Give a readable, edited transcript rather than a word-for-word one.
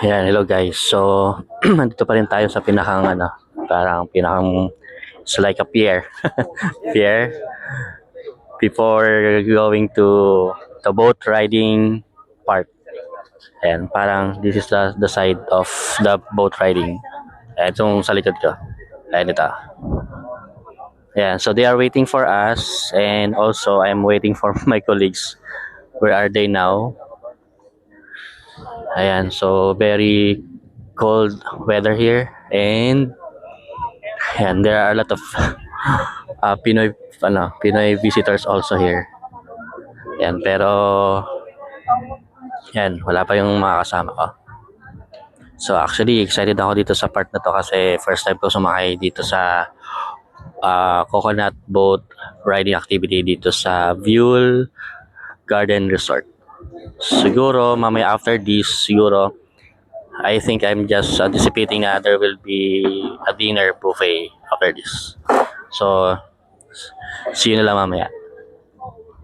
Yan, hello guys. So, nandito pa rin tayo sa pinakang parang pinakang it's like a pier. Pier before going to the boat riding part. And parang this is the side of the boat riding. Ayan, itong sa likod ko. Ayan ito. Yeah, so they are waiting for us and also I'm waiting for my colleagues. Where are they now? Ayan, so very cold weather here and there are a lot of Pinoy visitors also here. Yan, pero yan, wala pa yung mga kasama ko. So actually, excited ako dito sa part na to kasi first time ko sumakay dito sa coconut boat riding activity dito sa Viewel Garden Resort. Siguro, mamaya after this, siguro, I think I'm just anticipating na there will be a dinner buffet after this. So, see you na lang mamaya.